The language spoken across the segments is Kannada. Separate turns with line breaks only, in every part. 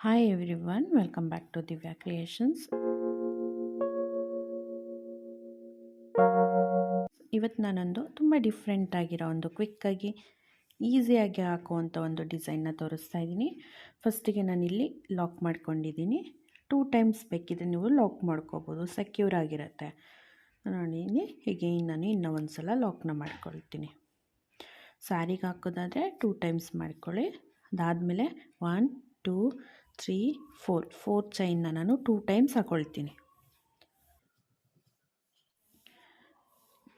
Hi everyone, welcome back to Divya Creations. ಇವತ್ತು ನಾನೊಂದು ತುಂಬ ಡಿಫ್ರೆಂಟ್ ಆಗಿರೋ ಒಂದು ಕ್ವಿಕ್ಕಾಗಿ ಈಸಿಯಾಗಿ ಹಾಕುವಂಥ ಒಂದು ಡಿಸೈನ್ನ ತೋರಿಸ್ತಾ ಇದ್ದೀನಿ. ಫಸ್ಟಿಗೆ ನಾನಿಲ್ಲಿ ಲಾಕ್ ಮಾಡ್ಕೊಂಡಿದ್ದೀನಿ. 2 ಟೈಮ್ಸ್ ಬೇಕಿದ್ರೆ ನೀವು ಲಾಕ್ ಮಾಡ್ಕೋಬೋದು, ಸೆಕ್ಯೂರ್ ಆಗಿರುತ್ತೆ. ನೋಡಿ ಹೀಗೆ ನಾನು ಇನ್ನೂ ಒಂದು ಸಲ ಲಾಕ್ನ ಮಾಡ್ಕೊಳ್ತೀನಿ. ಸ್ಯಾರಿಗೆ ಹಾಕೋದಾದರೆ 2 ಟೈಮ್ಸ್ ಮಾಡ್ಕೊಳ್ಳಿ. ಅದಾದಮೇಲೆ 1 2 3 4 ಚೈನ್ನ ನಾನು 2 ಟೈಮ್ಸ್ ಹಾಕ್ಕೊಳ್ತೀನಿ.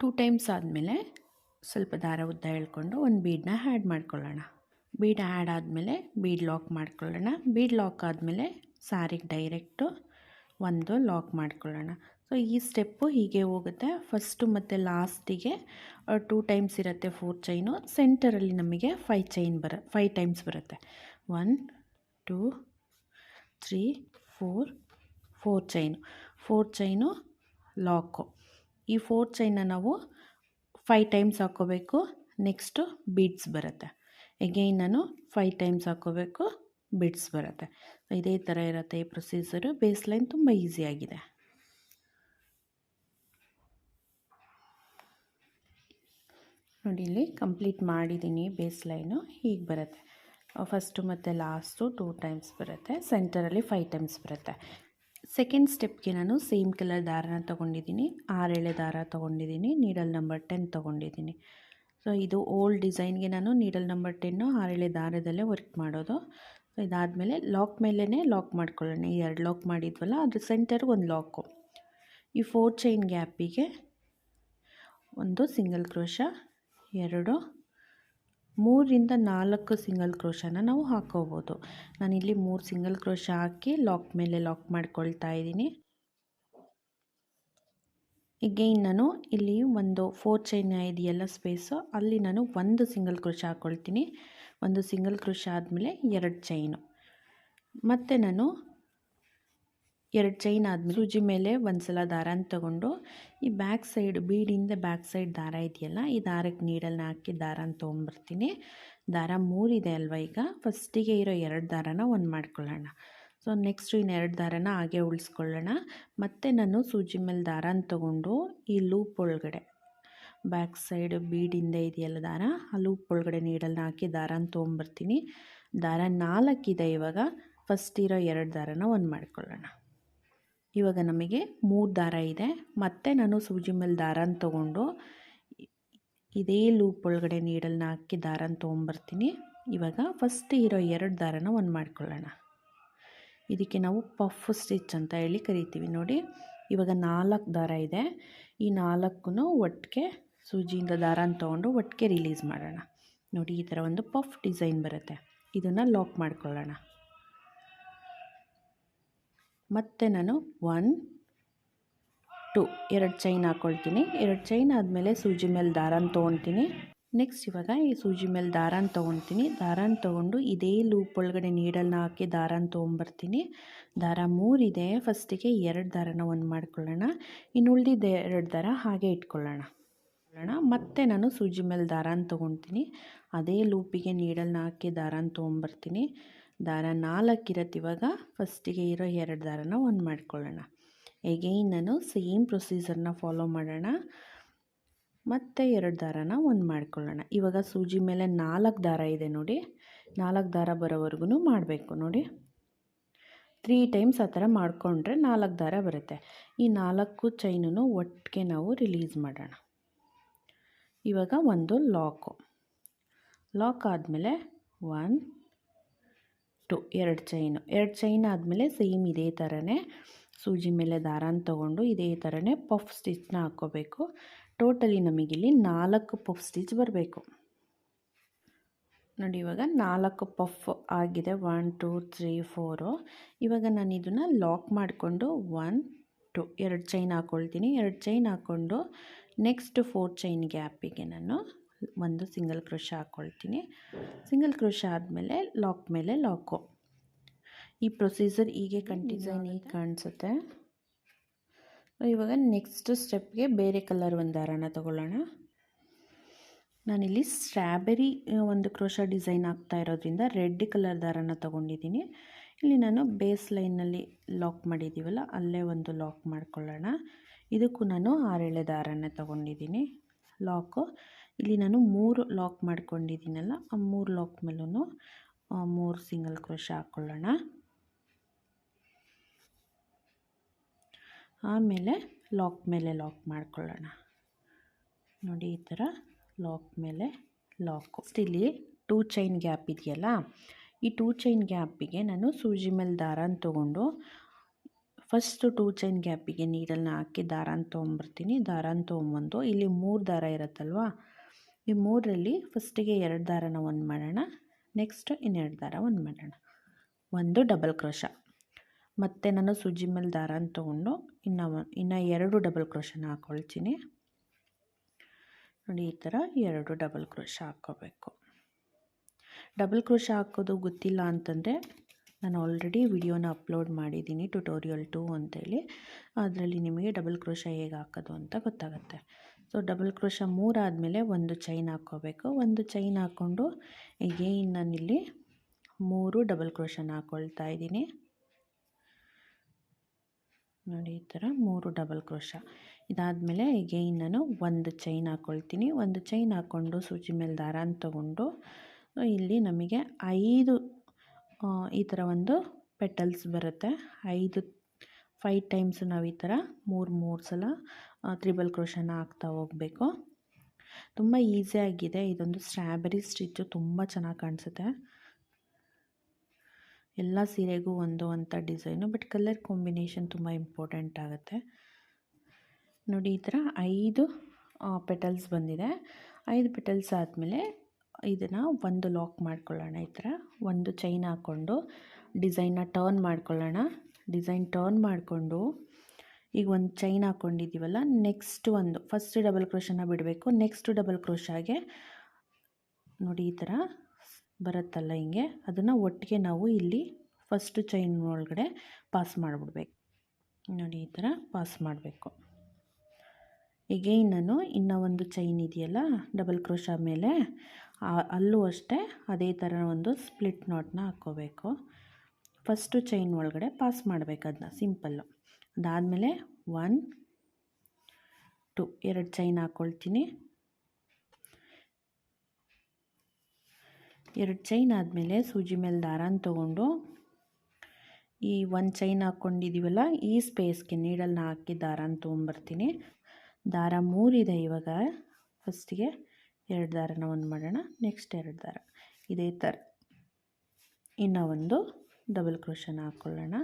2 ಟೈಮ್ಸ್ ಆದಮೇಲೆ ಸ್ವಲ್ಪ ದಾರ ಉದ್ದ ಎಳ್ಕೊಂಡು ಒಂದು ಬೀಡನ್ನ ಆ್ಯಡ್ ಮಾಡ್ಕೊಳ್ಳೋಣ. ಬೀಡ್ ಆ್ಯಡ್ ಆದಮೇಲೆ ಬೀಡ್ ಲಾಕ್ ಮಾಡ್ಕೊಳ್ಳೋಣ. ಬೀಡ್ ಲಾಕ್ ಆದಮೇಲೆ ಸ್ಯಾರಿಗೆ ಡೈರೆಕ್ಟು ಒಂದು ಲಾಕ್ ಮಾಡ್ಕೊಳ್ಳೋಣ. ಸೊ ಈ ಸ್ಟೆಪ್ಪು ಹೀಗೆ ಹೋಗುತ್ತೆ. ಫಸ್ಟು ಮತ್ತು ಲಾಸ್ಟಿಗೆ 2 ಟೈಮ್ಸ್ ಇರುತ್ತೆ 4 ಚೈನು. ಸೆಂಟರಲ್ಲಿ ನಮಗೆ 5 ಟೈಮ್ಸ್ ಬರುತ್ತೆ. 1 2 3 4 ಚೈನು ಲಾಕು. ಈ 4 ಚೈನ್ನ ನಾವು 5 ಟೈಮ್ಸ್ ಹಾಕ್ಕೋಬೇಕು. ನೆಕ್ಸ್ಟು ಬೀಡ್ಸ್ ಬರುತ್ತೆ. ಎಗೈನ್ ನಾನು 5 ಟೈಮ್ಸ್ ಹಾಕ್ಕೋಬೇಕು, ಬೀಡ್ಸ್ ಬರುತ್ತೆ. ಇದೇ ಥರ ಇರುತ್ತೆ ಈ ಪ್ರೊಸೀಜರು. ಬೇಸ್ ಲೈನ್ ತುಂಬ ಈಸಿಯಾಗಿದೆ. ನೋಡಿ ಇಲ್ಲಿ ಕಂಪ್ಲೀಟ್ ಮಾಡಿದ್ದೀನಿ. ಬೇಸ್ ಲೈನು ಹೀಗೆ ಬರುತ್ತೆ. ಫಸ್ಟು ಮತ್ತು ಲಾಸ್ಟು 2 ಟೈಮ್ಸ್ ಬರುತ್ತೆ. ಸೆಂಟರಲ್ಲಿ 5 ಟೈಮ್ಸ್ ಬರುತ್ತೆ. ಸೆಕೆಂಡ್ ಸ್ಟೆಪ್ಗೆ ನಾನು ಸೇಮ್ ಕಲರ್ ದಾರನ ತೊಗೊಂಡಿದ್ದೀನಿ. 6 ಎಳೆ ದಾರ ತೊಗೊಂಡಿದ್ದೀನಿ. ನೀಡಲ್ ನಂಬರ್ 10 ತೊಗೊಂಡಿದ್ದೀನಿ. ಸೊ ಇದು ಓಲ್ಡ್ ಡಿಸೈನ್ಗೆ ನಾನು ನೀಡಲ್ ನಂಬರ್ 10 6 ಎಳೆ ದಾರದಲ್ಲೇ ವರ್ಕ್ ಮಾಡೋದು. ಸೊ ಇದಾದಮೇಲೆ ಲಾಕ್ ಮೇಲೇ ಲಾಕ್ ಮಾಡ್ಕೊಳ್ಳೋಣ. ಈ 2 ಲಾಕ್ ಮಾಡಿದ್ವಲ್ಲ ಅದ್ರ ಸೆಂಟರ್ಗೆ ಒಂದು ಲಾಕು. ಈ 4 ಚೈನ್ ಗ್ಯಾಪಿಗೆ ಒಂದು ಸಿಂಗಲ್ ಕ್ರೋಶ, 2 3ರಿಂದ 4 ಸಿಂಗಲ್ ಕ್ರೋಶನ ನಾವು ಹಾಕೋಬೋದು. ನಾನಿಲ್ಲಿ 3 ಸಿಂಗಲ್ ಕ್ರೋಶ ಹಾಕಿ ಲಾಕ್ ಮೇಲೆ ಲಾಕ್ ಮಾಡ್ಕೊಳ್ತಾ ಇದ್ದೀನಿ. ಎಗೈನ್ ನಾನು ಇಲ್ಲಿ ಒಂದು 4 ಚೈನ್ ಇದೆಯಲ್ಲ ಸ್ಪೇಸು, ಅಲ್ಲಿ ನಾನು ಒಂದು ಸಿಂಗಲ್ ಕ್ರೋಶ ಹಾಕ್ಕೊಳ್ತೀನಿ. ಒಂದು ಸಿಂಗಲ್ ಕ್ರೋಶ ಆದಮೇಲೆ 2 ಚೈನು. ಮತ್ತು ನಾನು 2 ಚೈನ್ ಆದಮೇಲೆ ಸೂಜಿ ಮೇಲೆ ಒಂದು ಸಲ ದಾರನ ತಗೊಂಡು ಈ ಬ್ಯಾಕ್ ಸೈಡ್ ಬೀಡಿಂದ ಬ್ಯಾಕ್ ಸೈಡ್ ದಾರ ಇದೆಯಲ್ಲ, ಈ ದಾರಕ್ಕೆ ನೀಡಲ್ನ ಹಾಕಿ ದಾರನ ತೊಗೊಂಬರ್ತೀನಿ. ದಾರ 3 ಇದೆ ಅಲ್ವ, ಈಗ ಫಸ್ಟಿಗೆ ಇರೋ 2 ದಾರನ ಒಂದು ಮಾಡ್ಕೊಳ್ಳೋಣ. ಸೊ ನೆಕ್ಸ್ಟು ಇನ್ನು 2 ದಾರನ ಹಾಗೆ ಉಳಿಸ್ಕೊಳ್ಳೋಣ. ಮತ್ತು ನಾನು ಸೂಜಿ ಮೇಲೆ ದಾರನ ತೊಗೊಂಡು ಈ ಲೂಪ್ ಒಳಗಡೆ ಬ್ಯಾಕ್ ಸೈಡ್ ಬೀಡಿಂದ ಇದೆಯಲ್ಲ ದಾರ, ಆ ಲೂಪ್ ಒಳಗಡೆ ನೀಡಲ್ನ ಹಾಕಿ ದಾರನ ತೊಗೊಂಬರ್ತೀನಿ. ದಾರ 4 ಇದೆ ಇವಾಗ. ಫಸ್ಟ್ ಇರೋ 2 ದಾರನ ಒಂದು ಮಾಡ್ಕೊಳ್ಳೋಣ. ಇವಾಗ ನಮಗೆ 3 ದಾರ ಇದೆ. ಮತ್ತು ನಾನು ಸೂಜಿ ಮೇಲೆ ದಾರನ ತೊಗೊಂಡು ಇದೇ ಲೂಪ್ ಒಳಗಡೆ ನೀಡಲ್ನ ಹಾಕಿ ದಾರನ ತೊಗೊಂಬರ್ತೀನಿ. ಇವಾಗ ಫಸ್ಟ್ ಇರೋ 2 ದಾರನ ಒಂದು ಮಾಡ್ಕೊಳ್ಳೋಣ. ಇದಕ್ಕೆ ನಾವು ಪಫ್ ಸ್ಟಿಚ್ ಅಂತ ಹೇಳಿ ಕರಿತೀವಿ. ನೋಡಿ ಇವಾಗ 4 ದಾರ ಇದೆ. ಈ 4ಕ್ಕೂ ಒಟ್ಟಿಗೆ ಸೂಜಿಯಿಂದ ದಾರನ ತೊಗೊಂಡು ಒಟ್ಟಿಗೆ ರಿಲೀಸ್ ಮಾಡೋಣ. ನೋಡಿ ಈ ಥರ ಒಂದು ಪಫ್ ಡಿಸೈನ್ ಬರುತ್ತೆ. ಇದನ್ನು ಲಾಕ್ ಮಾಡ್ಕೊಳ್ಳೋಣ. ಮತ್ತು ನಾನು 1 2 2 ಚೈನ್ ಹಾಕ್ಕೊಳ್ತೀನಿ. 2 ಚೈನ್ ಆದಮೇಲೆ ಸೂಜಿ ಮೇಲೆ ದಾರನ ತೊಗೊತೀನಿ. ನೆಕ್ಸ್ಟ್ ಇವಾಗ ಈ ಸೂಜಿ ಮೇಲೆ ದಾರನ ತೊಗೊತೀನಿ. ದಾರನ ತೊಗೊಂಡು ಇದೇ ಲೂಪ್ ಒಳಗಡೆ ನೀಡಲ್ನ ಹಾಕಿ ದಾರನ ತೊಗೊಂಬರ್ತೀನಿ. ದಾರ 3 ಇದೆ. ಫಸ್ಟಿಗೆ 2 ದಾರನ ಒಂದು ಮಾಡ್ಕೊಳ್ಳೋಣ. ಇನ್ನು ಉಳಿದಿದ್ದ 2 ದಾರ ಹಾಗೆ ಇಟ್ಕೊಳ್ಳೋಣ. ಮತ್ತು ನಾನು ಸೂಜಿ ಮೇಲೆ ದಾರನ ತೊಗೊತೀನಿ. ಅದೇ ಲೂಪಿಗೆ ನೀಡಲ್ನ ಹಾಕಿ ದಾರನ ತೊಗೊಂಬರ್ತೀನಿ. ದಾರ 4 ಇರುತ್ತೆ ಇವಾಗ. ಫಸ್ಟಿಗೆ ಇರೋ 2 ದಾರನ ಒಂದು ಮಾಡ್ಕೊಳ್ಳೋಣ. ಎಗೈನ್ ನಾನು ಸೇಮ್ ಪ್ರೊಸೀಜರ್ನ ಫಾಲೋ ಮಾಡೋಣ. ಮತ್ತು 2 ದಾರನ ಒಂದು ಮಾಡ್ಕೊಳ್ಳೋಣ. ಇವಾಗ ಸೂಜಿ ಮೇಲೆ 4 ದಾರ ಇದೆ ನೋಡಿ. 4 ದಾರ ಬರೋವರೆಗೂ ಮಾಡಬೇಕು ನೋಡಿ. 3 ಟೈಮ್ಸ್ ಆ ಥರ ಮಾಡಿಕೊಂಡ್ರೆ 4 ದಾರ ಬರುತ್ತೆ. ಈ 4 ಚೈನೂ ಒಟ್ಟಿಗೆ ನಾವು ರಿಲೀಸ್ ಮಾಡೋಣ. ಇವಾಗ ಒಂದು ಲಾಕ್ ಆದಮೇಲೆ 1 2 2 ಚೈನ್ ಆದಮೇಲೆ ಸೇಮ್ ಇದೇ ಥರನೇ ಸೂಜಿ ಮೇಲೆ ದಾರನ ತೊಗೊಂಡು ಇದೇ ಥರನೇ ಪಫ್ ಸ್ಟಿಚ್ನ ಹಾಕ್ಕೋಬೇಕು. ಟೋಟಲಿ ನಮಗಿಲ್ಲಿ 4 ಪಫ್ ಸ್ಟಿಚ್ ಬರಬೇಕು. ನೋಡಿ ಇವಾಗ 4 ಪಫ್ ಆಗಿದೆ. 1 2 3 4. ಇವಾಗ ನಾನು ಇದನ್ನು ಲಾಕ್ ಮಾಡಿಕೊಂಡು 1 2 2 ಚೈನ್ ಹಾಕ್ಕೊಳ್ತೀನಿ. 2 ಚೈನ್ ಹಾಕ್ಕೊಂಡು ನೆಕ್ಸ್ಟ್ 4 ಚೈನ್ ಗ್ಯಾಪಿಗೆ ನಾನು ಒಂದು ಸಿಂಗಲ್ ಕ್ರೋಶ ಹಾಕ್ಕೊಳ್ತೀನಿ. ಸಿಂಗಲ್ ಕ್ರೋಶ ಆದಮೇಲೆ ಲಾಕ್ ಮೇಲೆ ಲಾಕು. ಈ ಪ್ರೊಸೀಜರ್ ಹೀಗೆ ಡಿಸೈನ್ ಹೀಗೆ ಕಾಣಿಸುತ್ತೆ. ಇವಾಗ ನೆಕ್ಸ್ಟ್ ಸ್ಟೆಪ್ಗೆ ಬೇರೆ ಕಲರ್ ಒಂದು ದಾರನ ತಗೊಳ್ಳೋಣ. ನಾನಿಲ್ಲಿ ಸ್ಟ್ರಾಬೆರಿ ಒಂದು ಕ್ರೋಶಾ ಡಿಸೈನ್ ಆಗ್ತಾ ಇರೋದ್ರಿಂದ ರೆಡ್ ಕಲರ್ ದಾರನ ತೊಗೊಂಡಿದ್ದೀನಿ. ಇಲ್ಲಿ ನಾನು ಬೇಸ್ ಲೈನಲ್ಲಿ ಲಾಕ್ ಮಾಡಿದ್ದೀವಲ್ಲ ಅಲ್ಲೇ ಒಂದು ಲಾಕ್ ಮಾಡ್ಕೊಳ್ಳೋಣ. ಇದಕ್ಕೂ ನಾನು 6 ಎಳೆ ದಾರನ ತೊಗೊಂಡಿದ್ದೀನಿ ಲಾಕು. ಇಲ್ಲಿ ನಾನು 3 ಲಾಕ್ ಮಾಡ್ಕೊಂಡಿದ್ದೀನಲ್ಲ, ಆ 3 ಲಾಕ್ ಮೇಲೂ 3 ಸಿಂಗಲ್ ಕ್ರೋಶಾ ಹಾಕ್ಕೊಳ್ಳೋಣ. ಆಮೇಲೆ ಲಾಕ್ ಮೇಲೆ ಲಾಕ್ ಮಾಡ್ಕೊಳ್ಳೋಣ. ನೋಡಿ ಈ ಥರ ಲಾಕ್ ಮೇಲೆ ಲಾಕು. ಇಲ್ಲಿ 2 ಚೈನ್ ಗ್ಯಾಪ್ ಇದೆಯಲ್ಲ, ಈ 2 ಚೈನ್ ಗ್ಯಾಪಿಗೆ ನಾನು ಸೂಜಿ ಮೇಲೆ ದಾರನ ತೊಗೊಂಡು ಫಸ್ಟು 2 ಚೈನ್ ಗ್ಯಾಪಿಗೆ ನೀಡಲ್ನ ಹಾಕಿ ದಾರನ ತೊಗೊಂಬರ್ತೀನಿ. ದಾರನ ತೊಗೊಂಬಂದು ಇಲ್ಲಿ 3 ದಾರ ಇರುತ್ತಲ್ವ, ಈ 3ರಲ್ಲಿ ಫಸ್ಟಿಗೆ 2 ದಾರನ ಒಂದು ಮಾಡೋಣ, ನೆಕ್ಸ್ಟ್ ಇನ್ನೆರಡು ದಾರ ಒಂದು ಮಾಡೋಣ, ಒಂದು ಡಬಲ್ ಕ್ರೋಶಾ. ಮತ್ತು ನಾನು ಸೂಜಿ ಮೇಲೆ ದಾರನ ತೊಗೊಂಡು ಇನ್ನು 2 ಡಬಲ್ ಕ್ರೋಶನ ಹಾಕ್ಕೊಳ್ತೀನಿ. ನೋಡಿ ಈ ಥರ 2 ಡಬಲ್ ಕ್ರೋಶಾ ಹಾಕ್ಕೋಬೇಕು. ಡಬಲ್ ಕ್ರೋಶಾ ಹಾಕೋದು ಗೊತ್ತಿಲ್ಲ ಅಂತಂದರೆ ನಾನು ಆಲ್ರೆಡಿ ವಿಡಿಯೋನ ಅಪ್ಲೋಡ್ ಮಾಡಿದ್ದೀನಿ, ಟ್ಯುಟೋರಿಯಲ್ 2 ಅಂತೇಳಿ. ಅದರಲ್ಲಿ ನಿಮಗೆ ಡಬಲ್ ಕ್ರೋಶಾ ಹೇಗೆ ಹಾಕೋದು ಅಂತ ಗೊತ್ತಾಗುತ್ತೆ. ಸೊ ಡಬಲ್ ಕ್ರೋಶಾ 3 ಆದಮೇಲೆ ಒಂದು ಚೈನ್ ಹಾಕ್ಕೋಬೇಕು. ಒಂದು ಚೈನ್ ಹಾಕ್ಕೊಂಡು ಎಗೈನ್ ನಾನಿಲ್ಲಿ 3 ಡಬಲ್ ಕ್ರೋಶನ ಹಾಕ್ಕೊಳ್ತಾ ಇದ್ದೀನಿ. ನೋಡಿ ಈ ಥರ 3 ಡಬಲ್ ಕ್ರೋಶಾ. ಇದಾದಮೇಲೆ ಎಗೈನ್ ನಾನು ಒಂದು ಚೈನ್ ಹಾಕ್ಕೊಳ್ತೀನಿ. ಒಂದು ಚೈನ್ ಹಾಕ್ಕೊಂಡು ಸೂಜಿ ಮೇಲೆ ದಾರನ ತೊಗೊಂಡು ಇಲ್ಲಿ ನಮಗೆ 5 ಈ ಥರ ಒಂದು ಪೆಟಲ್ಸ್ ಬರುತ್ತೆ. 5 ಟೈಮ್ಸ್ ನಾವು ಈ ಥರ 3 ಸಲ ತ್ರಿಬಲ್ ಕ್ರೋಶನ ಹಾಕ್ತಾ ಹೋಗಬೇಕು. ತುಂಬ ಈಸಿಯಾಗಿದೆ. ಇದೊಂದು ಸ್ಟ್ರಾಬೆರಿ ಸ್ಟಿಚ್ಚು ತುಂಬ ಚೆನ್ನಾಗಿ ಕಾಣಿಸುತ್ತೆ. ಎಲ್ಲ ಸೀರೆಗೂ ಒಂದು ಅಂತ ಡಿಸೈನು, ಬಟ್ ಕಲರ್ ಕಾಂಬಿನೇಷನ್ ತುಂಬ ಇಂಪಾರ್ಟೆಂಟ್ ಆಗುತ್ತೆ. ನೋಡಿ ಈ ಥರ 5 ಪೆಟಲ್ಸ್ ಬಂದಿದೆ. 5 ಪೆಟಲ್ಸ್ ಆದಮೇಲೆ ಇದನ್ನು ಒಂದು ಲಾಕ್ ಮಾಡ್ಕೊಳ್ಳೋಣ. ಈ ಥರ ಒಂದು ಚೈನ್ ಹಾಕ್ಕೊಂಡು ಡಿಸೈನ್ನ ಟರ್ನ್ ಮಾಡ್ಕೊಳ್ಳೋಣ. ಡಿಸೈನ್ ಟರ್ನ್ ಮಾಡಿಕೊಂಡು ಈಗ ಒಂದು ಚೈನ್ ಹಾಕ್ಕೊಂಡಿದ್ದೀವಲ್ಲ, ನೆಕ್ಸ್ಟ್ ಒಂದು ಫಸ್ಟ್ ಡಬಲ್ ಕ್ರೋಶನ ಬಿಡಬೇಕು. ನೆಕ್ಸ್ಟ್ ಡಬಲ್ ಕ್ರೋಶಾಗೆ ನೋಡಿ ಈ ಥರ ಬರುತ್ತಲ್ಲ ಹಿಂಗೆ, ಅದನ್ನು ಒಟ್ಟಿಗೆ ನಾವು ಇಲ್ಲಿ ಫಸ್ಟ್ ಚೈನ್ ಒಳಗಡೆ ಪಾಸ್ ಮಾಡಿಬಿಡ್ಬೇಕು. ನೋಡಿ ಈ ಥರ ಪಾಸ್ ಮಾಡಬೇಕು. ಎಗೈನ್ ನಾನು ಇನ್ನೂ ಒಂದು ಚೈನ್ ಇದೆಯಲ್ಲ ಡಬಲ್ ಕ್ರೋಶಾ ಮೇಲೆ, ಅಲ್ಲೂ ಅಷ್ಟೇ ಅದೇ ಥರ ಒಂದು ಸ್ಪ್ಲಿಟ್ ನಾಟ್ನ ಹಾಕ್ಕೋಬೇಕು. ಫಸ್ಟು ಚೈನ್ ಒಳಗಡೆ ಪಾಸ್ ಮಾಡಬೇಕು, ಅದನ್ನ ಸಿಂಪಲ್ಲು. ಅದಾದಮೇಲೆ 1 2 2 ಚೈನ್ ಹಾಕ್ಕೊಳ್ತೀನಿ. 2 ಚೈನ್ ಆದಮೇಲೆ ಸೂಜಿ ಮೇಲೆ ದಾರನ ತೊಗೊಂಡು ಈ ಒಂದು ಚೈನ್ ಹಾಕ್ಕೊಂಡಿದ್ದೀವಲ್ಲ, ಈ ಸ್ಪೇಸ್ಗೆ ನೀಡಲ್ನ ಹಾಕಿ ದಾರನ ತೊಗೊಂಬರ್ತೀನಿ. ದಾರ 3 ಇದೆ ಇವಾಗ. ಫಸ್ಟಿಗೆ 2 ದಾರನ ಒಂದು ಮಾಡೋಣ, ನೆಕ್ಸ್ಟ್ 2 ದಾರ, ಇದೇ ಥರ ಇನ್ನೂ ಒಂದು ಡಬಲ್ ಕ್ರೋಶನ ಹಾಕ್ಕೊಳ್ಳೋಣ.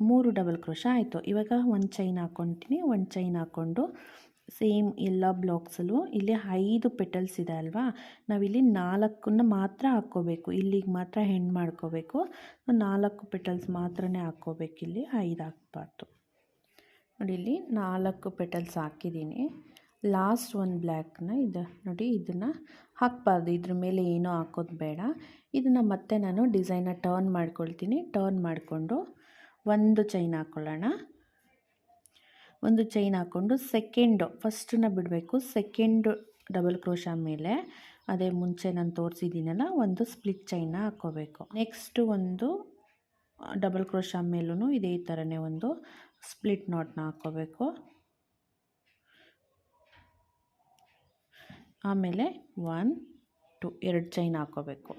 3 ಡಬಲ್ ಕ್ರೋಶಾ ಆಯಿತು. ಇವಾಗ ಒಂದು ಚೈನ್ ಹಾಕ್ಕೊತೀನಿ. ಒಂದು ಚೈನ್ ಹಾಕ್ಕೊಂಡು ಸೇಮ್ ಎಲ್ಲ ಬ್ಲಾಕ್ಸಲ್ಲೂ ಇಲ್ಲಿ 5 ಪೆಟಲ್ಸ್ ಇದೆ ಅಲ್ವಾ, ನಾವಿಲ್ಲಿ 4 ಮಾತ್ರ ಹಾಕ್ಕೋಬೇಕು. ಇಲ್ಲಿಗೆ ಮಾತ್ರ ಹೆಂಡ್ ಮಾಡ್ಕೋಬೇಕು. 4 ಪೆಟಲ್ಸ್ ಮಾತ್ರನೇ ಹಾಕ್ಕೋಬೇಕು, ಇಲ್ಲಿ 5 ಹಾಕ್ಬಾರ್ದು. ನೋಡಿ ಇಲ್ಲಿ 4 ಪೆಟಲ್ಸ್ ಹಾಕಿದ್ದೀನಿ. ಲಾಸ್ಟ್ ಒಂದು ಬ್ಲ್ಯಾಕ್ನ ಇದು ನೋಡಿ, ಇದನ್ನು ಹಾಕಬಾರ್ದು, ಇದ್ರ ಮೇಲೆ ಏನೂ ಹಾಕೋದು ಬೇಡ. ಇದನ್ನು ಮತ್ತೆ ನಾನು ಡಿಸೈನ್ನ ಟರ್ನ್ ಮಾಡ್ಕೊಳ್ತೀನಿ. ಟರ್ನ್ ಮಾಡಿಕೊಂಡು ಒಂದು ಚೈನ್ ಹಾಕ್ಕೊಳ್ಳೋಣ. ಒಂದು ಚೈನ್ ಹಾಕ್ಕೊಂಡು ಫಸ್ಟನ್ನ ಬಿಡಬೇಕು. ಸೆಕೆಂಡು ಡಬಲ್ ಕ್ರೋಶಾ ಮೇಲೆ ಅದೇ ಮುಂಚೆ ನಾನು ತೋರಿಸಿದ್ದೀನಲ್ಲ, ಒಂದು ಸ್ಪ್ಲಿಟ್ ಚೈನ್ನ ಹಾಕ್ಕೋಬೇಕು. ನೆಕ್ಸ್ಟು ಒಂದು ಡಬಲ್ ಕ್ರೋಶಾ ಮೇಲೂ ಇದೇ ಥರನೇ ಒಂದು ಸ್ಪ್ಲಿಟ್ ನಾಟ್ನ ಹಾಕ್ಕೋಬೇಕು. ಆಮೇಲೆ 1 2 2 ಚೈನ್ ಹಾಕ್ಕೋಬೇಕು.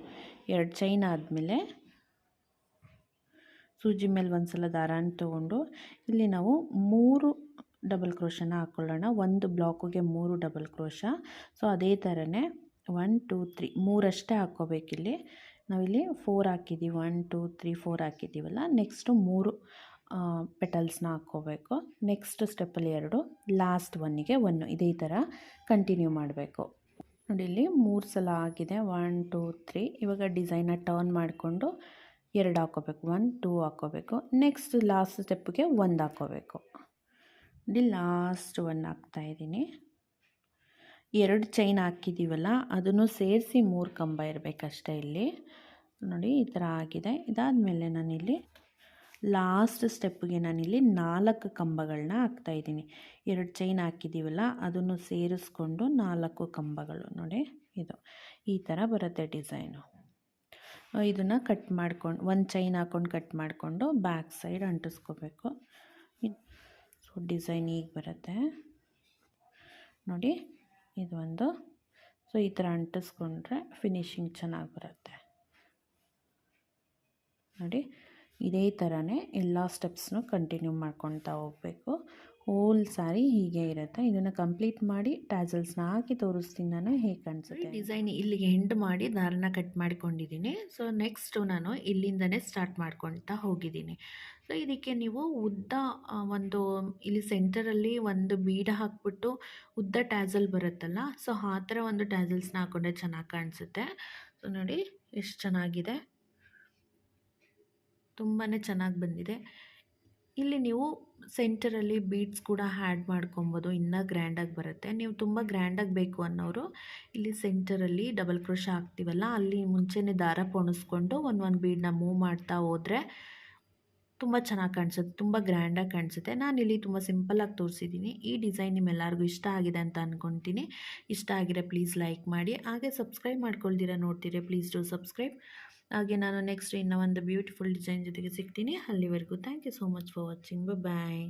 2 ಚೈನ್ ಆದಮೇಲೆ ಸೂಜಿ ಮೇಲೆ ಒಂದು ಸಲ ದಾರನ ತೊಗೊಂಡು ಇಲ್ಲಿ ನಾವು 3 ಡಬಲ್ ಕ್ರೋಶನ ಹಾಕ್ಕೊಳ್ಳೋಣ. ಒಂದು ಬ್ಲಾಕಿಗೆ 3 ಡಬಲ್ ಕ್ರೋಶಾ. ಸೊ ಅದೇ ಥರನೇ 1 2 3 3 ಹಾಕ್ಕೋಬೇಕಿಲ್ಲಿ. ನಾವಿಲ್ಲಿ 4 ಹಾಕಿದ್ದೀವಿ, 1 2 3 4 ಹಾಕಿದ್ದೀವಲ್ಲ, ನೆಕ್ಸ್ಟು 3 ಪೆಟಲ್ಸ್ನ ಹಾಕ್ಕೋಬೇಕು. ನೆಕ್ಸ್ಟ್ ಸ್ಟೆಪ್ಪಲ್ಲಿ 2, ಲಾಸ್ಟ್ 1ಗೆ 1, ಇದೇ ಥರ ಕಂಟಿನ್ಯೂ ಮಾಡಬೇಕು. ನೋಡಿ ಇಲ್ಲಿ 3 ಸಲ ಆಗಿದೆ, 1 2 3. ಇವಾಗ ಡಿಸೈನ್ನ ಟರ್ನ್ ಮಾಡಿಕೊಂಡು 2 ಹಾಕ್ಕೋಬೇಕು, 1 2 ಹಾಕ್ಕೋಬೇಕು. ನೆಕ್ಸ್ಟ್ ಲಾಸ್ಟ್ ಸ್ಟೆಪ್ಗೆ 1 ಹಾಕ್ಕೋಬೇಕು. ಇಲ್ಲಿ ಲಾಸ್ಟ್ 1 ಹಾಕ್ತಾಯಿದ್ದೀನಿ. 2 ಚೈನ್ ಹಾಕಿದ್ದೀವಲ್ಲ, ಅದನ್ನು ಸೇರಿಸಿ 3 ಕಂಬ ಇರಬೇಕಷ್ಟೇ ಇಲ್ಲಿ. ನೋಡಿ ಈ ಥರ ಆಗಿದೆ. ಇದಾದಮೇಲೆ ನಾನಿಲ್ಲಿ ಲಾಸ್ಟ್ ಸ್ಟೆಪ್ಪಿಗೆ ನಾನಿಲ್ಲಿ 4 ಕಂಬಗಳನ್ನ ಹಾಕ್ತಾಯಿದ್ದೀನಿ. 2 ಚೈನ್ ಹಾಕಿದ್ದೀವಲ್ಲ ಅದನ್ನು ಸೇರಿಸ್ಕೊಂಡು 4 ಕಂಬಗಳು ನೋಡಿ, ಇದು ಈ ಥರ ಬರುತ್ತೆ ಡಿಸೈನು. ಇದನ್ನು ಕಟ್ ಮಾಡ್ಕೊಂಡು ಒಂದು ಚೈನ್ ಹಾಕ್ಕೊಂಡು ಕಟ್ ಮಾಡಿಕೊಂಡು ಬ್ಯಾಕ್ ಸೈಡ್ ಅಂಟಿಸ್ಕೋಬೇಕು. ಸೊ ಡಿಸೈನ್ ಈಗ ಬರುತ್ತೆ ನೋಡಿ, ಇದು ಒಂದು. ಸೊ ಈ ಥರ ಅಂಟಿಸ್ಕೊಂಡ್ರೆ ಫಿನಿಶಿಂಗ್ ಚೆನ್ನಾಗಿ ಬರುತ್ತೆ ನೋಡಿ. ಇದೇ ಥರನೇ ಎಲ್ಲ ಸ್ಟೆಪ್ಸ್ನು ಕಂಟಿನ್ಯೂ ಮಾಡ್ಕೊತಾ ಹೋಗಬೇಕು. ಹೋಲ್ ಸ್ಯಾರಿ ಹೀಗೆ ಇರುತ್ತೆ. ಇದನ್ನು ಕಂಪ್ಲೀಟ್ ಮಾಡಿ ಟ್ಯಾಸಲ್ಸ್ನ ಹಾಕಿ ತೋರಿಸ್ತೀನಿ ನಾನು ಹೇಗೆ ಕಾಣಿಸುತ್ತೆ. ಡಿಸೈನ್ ಇಲ್ಲಿಗೆ ಎಂಡ್ ಮಾಡಿ ದಾರನ ಕಟ್ ಮಾಡ್ಕೊಂಡಿದ್ದೀನಿ. ಸೊ ನೆಕ್ಸ್ಟು ನಾನು ಇಲ್ಲಿಂದನೇ ಸ್ಟಾರ್ಟ್ ಮಾಡ್ಕೊತಾ ಹೋಗಿದ್ದೀನಿ. ಸೊ ಇದಕ್ಕೆ ನೀವು ಉದ್ದ ಒಂದು ಇಲ್ಲಿ ಸೆಂಟರಲ್ಲಿ ಒಂದು ಬೀಡ ಹಾಕ್ಬಿಟ್ಟು ಉದ್ದ ಟ್ಯಾಸಲ್ ಬರುತ್ತಲ್ಲ, ಸೊ ಆ ಥರ ಒಂದು ಟ್ಯಾಸಲ್ಸ್ನ ಹಾಕ್ಕೊಂಡ್ರೆ ಚೆನ್ನಾಗಿ ಕಾಣಿಸುತ್ತೆ. ಸೊ ನೋಡಿ ಎಷ್ಟು ಚೆನ್ನಾಗಿದೆ, ತುಂಬಾ ಚೆನ್ನಾಗಿ ಬಂದಿದೆ. ಇಲ್ಲಿ ನೀವು ಸೆಂಟರಲ್ಲಿ ಬೀಡ್ಸ್ ಕೂಡ ಆ್ಯಡ್ ಮಾಡ್ಕೊಬೋದು, ಇನ್ನೂ ಗ್ರ್ಯಾಂಡಾಗಿ ಬರುತ್ತೆ. ನೀವು ತುಂಬ ಗ್ರ್ಯಾಂಡಾಗಿ ಬೇಕು ಅನ್ನೋರು ಇಲ್ಲಿ ಸೆಂಟರಲ್ಲಿ ಡಬಲ್ ಕ್ರೋಶೆ ಹಾಕ್ತೀವಲ್ಲ, ಅಲ್ಲಿ ಮುಂಚೆನೇ ದಾರ ಪೊಣಿಸ್ಕೊಂಡು ಒಂದು ಬೀಡನ್ನ ಮೂವ್ ಮಾಡ್ತಾ ಹೋದರೆ ತುಂಬ ಚೆನ್ನಾಗಿ ಕಾಣಿಸುತ್ತೆ, ತುಂಬ ಗ್ರ್ಯಾಂಡಾಗಿ ಕಾಣಿಸುತ್ತೆ. ನಾನಿಲ್ಲಿ ತುಂಬ ಸಿಂಪಲ್ಲಾಗಿ ತೋರಿಸಿದ್ದೀನಿ. ಈ ಡಿಸೈನ್ ನಿಮ್ಮೆಲ್ಲರಿಗೂ ಇಷ್ಟ ಆಗಿದೆ ಅಂತ ಅಂದ್ಕೊತೀನಿ. ಇಷ್ಟ ಆಗಿದ್ರೆ ಪ್ಲೀಸ್ ಲೈಕ್ ಮಾಡಿ, ಹಾಗೆ ಸಬ್ಸ್ಕ್ರೈಬ್ ಮಾಡ್ಕೊಳ್ದಿರ ನೋಡ್ತೀರಿ ಪ್ಲೀಸ್ ಡೂ ಸಬ್ಸ್ಕ್ರೈಬ್. ಹಾಗೆ ನಾನು ನೆಕ್ಸ್ಟ್ ಇನ್ನೂ ಒಂದು ಬ್ಯೂಟಿಫುಲ್ ಡಿಸೈನ್ ಜೊತೆಗೆ ಸಿಗ್ತೀನಿ. ಅಲ್ಲಿವರೆಗೂ thank you so much for watching. Bye.